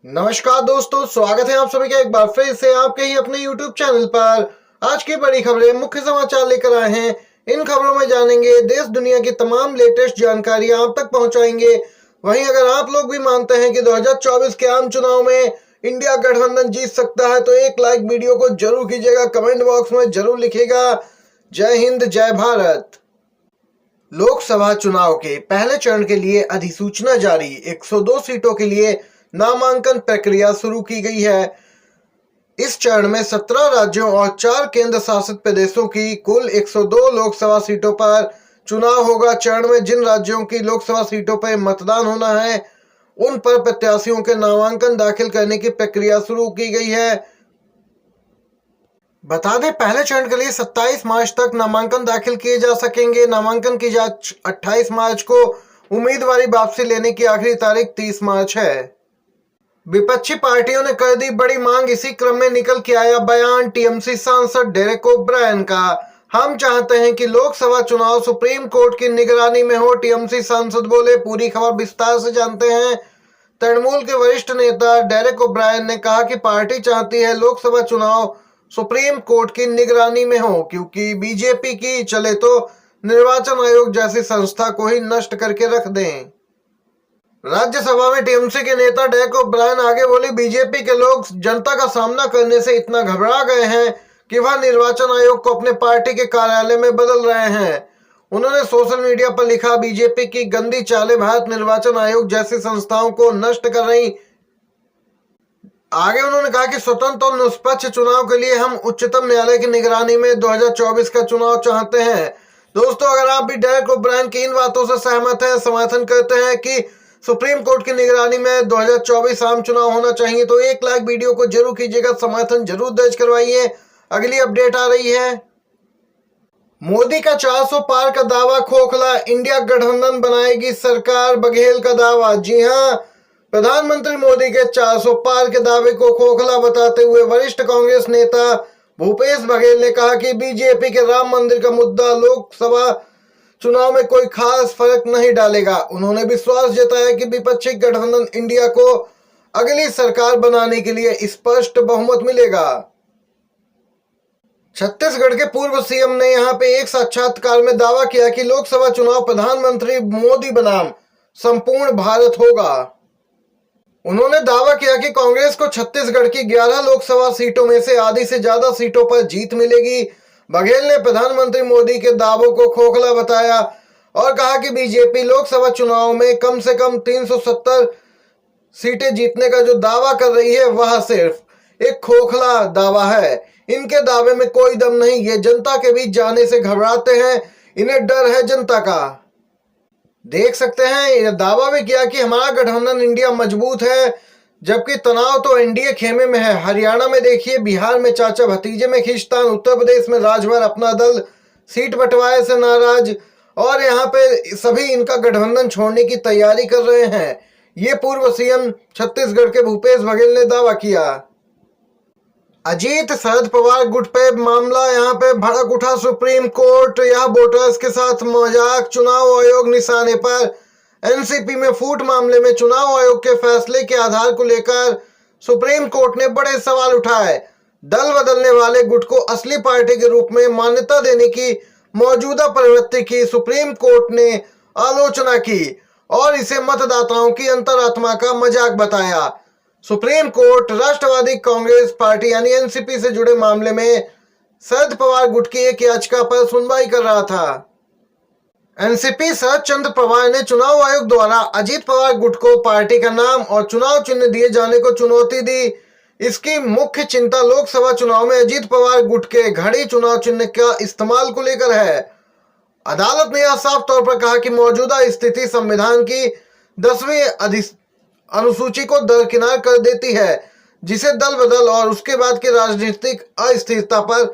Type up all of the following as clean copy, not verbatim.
नमस्कार दोस्तों, स्वागत है आप सभी का एक बार फिर से आपके ही अपने YouTube चैनल पर। आज की बड़ी खबरें, मुख्य समाचार लेकर आए हैं। इन खबरों में जानेंगे देश दुनिया की तमाम लेटेस्ट जानकारियां आप तक पहुंचाएंगे। वहीं अगर आप लोग भी मानते हैं कि 2024 के आम चुनाव में इंडिया गठबंधन जीत सकता है तो एक लाइक वीडियो को जरूर कीजिएगा, कमेंट बॉक्स में जरूर लिखिएगा। जय हिंद, जय भारत। लोकसभा चुनाव के पहले चरण के लिए अधिसूचना जारी। 102 सीटों के लिए नामांकन प्रक्रिया शुरू की गई है। इस चरण में 17 राज्यों और 4 केंद्र शासित प्रदेशों की कुल 102 लोकसभा सीटों पर चुनाव होगा। चरण में जिन राज्यों की लोकसभा सीटों पर मतदान होना है उन पर प्रत्याशियों के नामांकन दाखिल करने की प्रक्रिया शुरू की गई है। बता दें, पहले चरण के लिए 27 मार्च तक नामांकन दाखिल किए जा सकेंगे। नामांकन की जांच 28 मार्च को, उम्मीदवारी वापसी लेने की आखिरी तारीख 30 मार्च है। विपक्षी पार्टियों ने कर दी बड़ी मांग। इसी क्रम में निकल के आया बयान टीएमसी सांसद डेरेक ओब्रायन का। हम चाहते हैं कि लोकसभा चुनाव सुप्रीम कोर्ट की निगरानी में हो, टीएमसी सांसद बोले। पूरी खबर विस्तार से जानते हैं। तृणमूल के वरिष्ठ नेता डेरेक ओब्रायन ने कहा कि पार्टी चाहती है लोकसभा चुनाव सुप्रीम कोर्ट की निगरानी में हो, क्योंकि बीजेपी की चले तो निर्वाचन आयोग जैसी संस्था को ही नष्ट करके रख दें। राज्यसभा में टीएमसी के नेता डेरेक ओब्रायन आगे बोली, बीजेपी के लोग जनता का सामना करने से इतना घबरा गए हैं कि वह निर्वाचन आयोग को अपने पार्टी के कार्यालय में बदल रहे हैं। उन्होंने सोशल मीडिया पर लिखा, बीजेपी की गंदी चालें भारत निर्वाचन आयोग जैसी संस्थाओं को नष्ट कर रही। आगे उन्होंने कहा कि स्वतंत्र और निष्पक्ष चुनाव के लिए हम उच्चतम न्यायालय की निगरानी में 2024 का चुनाव चाहते हैं। दोस्तों, अगर आप भी डेरेक ओब्रायन की इन बातों से सहमत हैं, समर्थन करते हैं कि सुप्रीम कोर्ट की निगरानी में 2024 आम चुनाव होना चाहिए तो एक लाइक वीडियो को जरूर कीजिएगा, समर्थन जरूर दर्ज करवाइए। अगली अपडेट आ रही है। मोदी का 400 पार का दावा खोखला, इंडिया गठबंधन बनाएगी सरकार, बघेल का दावा। जी हां, प्रधानमंत्री मोदी के 400 पार के दावे को खोखला बताते हुए वरिष्ठ कांग्रेस नेता भूपेश बघेल ने कहा कि बीजेपी के राम मंदिर का मुद्दा लोकसभा चुनाव में कोई खास फर्क नहीं डालेगा। उन्होंने विश्वास जताया कि विपक्षी गठबंधन इंडिया को अगली सरकार बनाने के लिए स्पष्ट बहुमत मिलेगा। छत्तीसगढ़ के पूर्व सीएम ने यहां पे एक साक्षात्कार में दावा किया कि लोकसभा चुनाव प्रधानमंत्री मोदी बनाम संपूर्ण भारत होगा। उन्होंने दावा किया कि कांग्रेस को छत्तीसगढ़ की 11 लोकसभा सीटों में से आधी से ज्यादा सीटों पर जीत मिलेगी। बघेल ने प्रधानमंत्री मोदी के दावों को खोखला बताया और कहा कि बीजेपी लोकसभा चुनाव में कम से कम 370 सीटें जीतने का जो दावा कर रही है वह सिर्फ एक खोखला दावा है। इनके दावे में कोई दम नहीं। ये जनता के बीच जाने से घबराते हैं, इन्हें डर है जनता का। देख सकते हैं, यह दावा भी किया कि हमारा गठबंधन इंडिया मजबूत है, जबकि तनाव तो एनडीए खेमे में है। हरियाणा में देखिए, बिहार में चाचा भतीजे में खींचतान, उत्तर प्रदेश में राजभर अपना दल सीट बंटवारे से नाराज, और यहाँ पे सभी इनका गठबंधन छोड़ने की तैयारी कर रहे हैं। ये पूर्व सीएम छत्तीसगढ़ के भूपेश बघेल ने दावा किया। अजीत शरद पवार गुट पे मामला, यहाँ पे भड़क उठा सुप्रीम कोर्ट। यह वोटर्स के साथ मजाक, चुनाव आयोग निशाने पर। एनसीपी में फूट मामले में चुनाव आयोग के फैसले के आधार को लेकर सुप्रीम कोर्ट ने बड़े सवाल उठाए। दल बदलने वाले गुट को असली पार्टी के रूप में मान्यता देने की मौजूदा प्रवृत्ति की सुप्रीम कोर्ट ने आलोचना की और इसे मतदाताओं की अंतरात्मा का मजाक बताया। सुप्रीम कोर्ट राष्ट्रवादी कांग्रेस पार्टी यानी एनसीपी से जुड़े मामले में शरद पवार गुट की एक याचिका पर सुनवाई कर रहा था। एनसीपी शरद चंद्र पवार ने चुनाव आयोग द्वारा अजीत पवार गुट को पार्टी का नाम और चुनाव चिन्ह दिए जाने को चुनौती दी। इसकी मुख्य चिंता लोकसभा चुनाव में अजीत पवार गुट के घड़ी चुनाव चिन्ह का इस्तेमाल को लेकर है। अदालत ने यह साफ तौर पर कहा कि मौजूदा स्थिति संविधान की 10वीं अनुसूची को दरकिनार कर देती है, जिसे दल बदल और उसके बाद की राजनीतिक अस्थिरता पर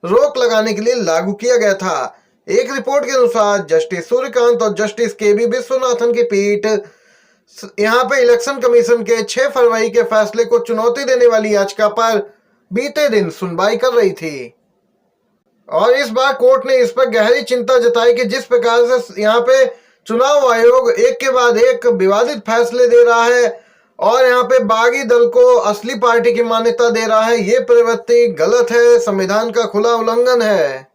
रोक लगाने के लिए लागू किया गया था। एक रिपोर्ट के अनुसार जस्टिस सूर्यकांत और जस्टिस केबी विश्वनाथन की पीठ यहाँ पे इलेक्शन कमीशन के 6 फरवरी के फैसले को चुनौती देने वाली याचिका पर बीते दिन सुनवाई कर रही थी और इस बार कोर्ट ने इस पर गहरी चिंता जताई कि जिस प्रकार से यहाँ पे चुनाव आयोग एक के बाद एक विवादित फैसले दे रहा है, और यहाँ पे बागी दल को असली पार्टी की मान्यता दे रहा है। ये प्रवृत्ति गलत है, संविधान का खुला उल्लंघन है।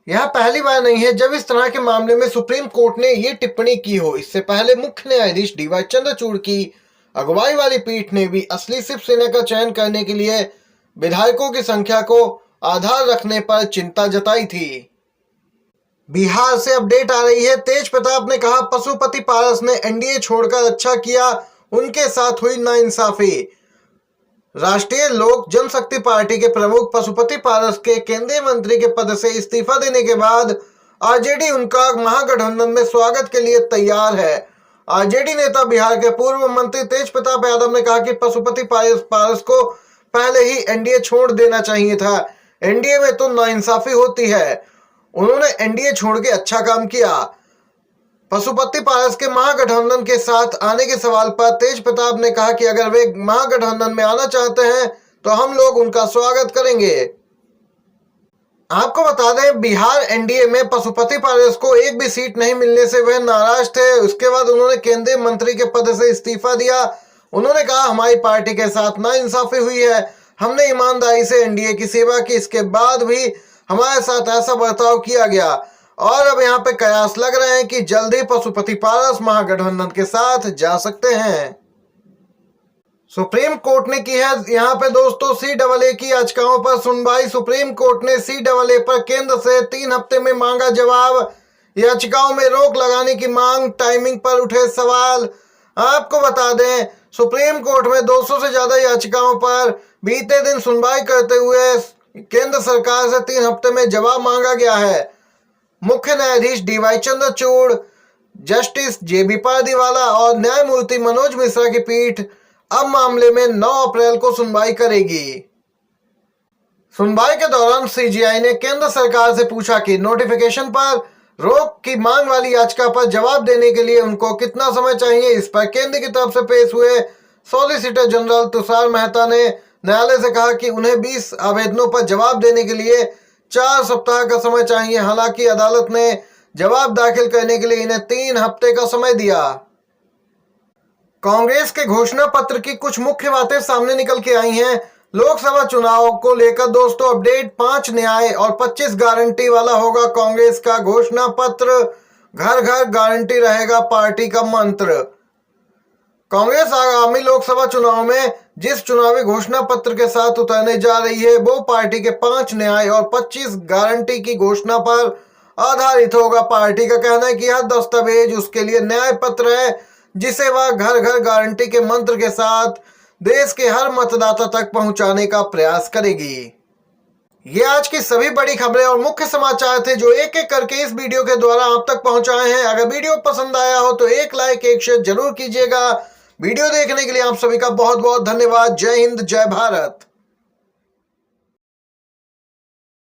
यह पहली बार नहीं है जब इस तरह के मामले में सुप्रीम कोर्ट ने ये टिप्पणी की हो। इससे पहले मुख्य न्यायाधीश डीवाई चंद्रचूड़ की अगुवाई वाली पीठ ने भी असली शिवसेना का चयन करने के लिए विधायकों की संख्या को आधार रखने पर चिंता जताई थी। बिहार से अपडेट आ रही है। तेज प्रताप ने कहा, पशुपति पारस ने एनडीए छोड़कर अच्छा किया, उनके साथ हुई नाइंसाफी। राष्ट्रीय लोक जनशक्ति पार्टी के प्रमुख पशुपति पारस के केंद्रीय मंत्री के पद से इस्तीफा देने के बाद आरजेडी उनका महागठबंधन में स्वागत के लिए तैयार है। आरजेडी नेता बिहार के पूर्व मंत्री तेज प्रताप यादव ने कहा कि पशुपति पारस को पहले ही एनडीए छोड़ देना चाहिए था। एनडीए में तो नाइंसाफी होती है। उन्होंने एनडीए छोड़ के अच्छा काम किया। पशुपति पारस के महागठबंधन के साथ आने के सवाल पर तेज प्रताप ने कहा कि अगर वे महागठबंधन में आना चाहते हैं तो हम लोग उनका स्वागत करेंगे। आपको बता दें, बिहार एनडीए में पशुपति पारस को एक भी सीट नहीं मिलने से वह नाराज थे। उसके बाद उन्होंने केंद्रीय मंत्री के पद से इस्तीफा दिया। उन्होंने कहा, हमारी पार्टी के साथ नाइंसाफी हुई है, हमने ईमानदारी से एनडीए की सेवा की, इसके बाद भी हमारे साथ ऐसा बर्ताव किया गया और अब यहाँ पे कयास लग रहे हैं कि जल्द ही पशुपति पारस महागठबंधन के साथ जा सकते हैं। सुप्रीम कोर्ट ने की है यहाँ पे दोस्तों सीएए की याचिकाओं पर सुनवाई। सुप्रीम कोर्ट ने सीएए पर केंद्र से 3 हफ्ते में मांगा जवाब। याचिकाओं में रोक लगाने की मांग, टाइमिंग पर उठे सवाल। आपको बता दें, सुप्रीम कोर्ट में 200 से ज्यादा याचिकाओं पर बीते दिन सुनवाई करते हुए केंद्र सरकार से 3 हफ्ते में जवाब मांगा गया है। मुख्य न्यायाधीश डीवाई चंद्रचूड़, जस्टिस जेबी पारदीवाला और न्यायमूर्ति मनोज मिश्रा की पीठ अब मामले में 9 अप्रैल को सुनवाई करेगी। सुनवाई के दौरान सीजीआई ने केंद्र सरकार से पूछा कि नोटिफिकेशन पर रोक की मांग वाली याचिका पर जवाब देने के लिए उनको कितना समय चाहिए। इस पर केंद्र की तरफ से पेश हुए सॉलिसिटर जनरल तुषार मेहता ने न्यायालय से कहा कि उन्हें 20 आवेदनों पर जवाब देने के लिए 4 सप्ताह का समय चाहिए। हालांकि अदालत ने जवाब दाखिल करने के लिए इन्हें 3 हफ्ते का समय दिया। कांग्रेस के घोषणा पत्र की कुछ मुख्य बातें सामने निकल के आई हैं। लोकसभा चुनाव को लेकर दोस्तों अपडेट, 5 न्याय और 25 गारंटी वाला होगा कांग्रेस का घोषणा पत्र। घर घर गारंटी रहेगा पार्टी का मंत्र। कांग्रेस आगामी लोकसभा चुनाव में जिस चुनावी घोषणा पत्र के साथ उतरने जा रही है वो पार्टी के 5 न्याय और 25 गारंटी की घोषणा पर आधारित होगा। पार्टी का कहना है कि यह दस्तावेज उसके लिए न्याय पत्र है जिसे वह घर घर गारंटी के मंत्र के साथ देश के हर मतदाता तक पहुंचाने का प्रयास करेगी। ये आज की सभी बड़ी खबरें और मुख्य समाचार थे जो एक एक करके इस वीडियो के द्वारा आप तक पहुंचाए हैं। अगर वीडियो पसंद आया हो तो एक लाइक, एक शेयर जरूर कीजिएगा। वीडियो देखने के लिए आप सभी का बहुत बहुत धन्यवाद। जय हिंद, जय भारत।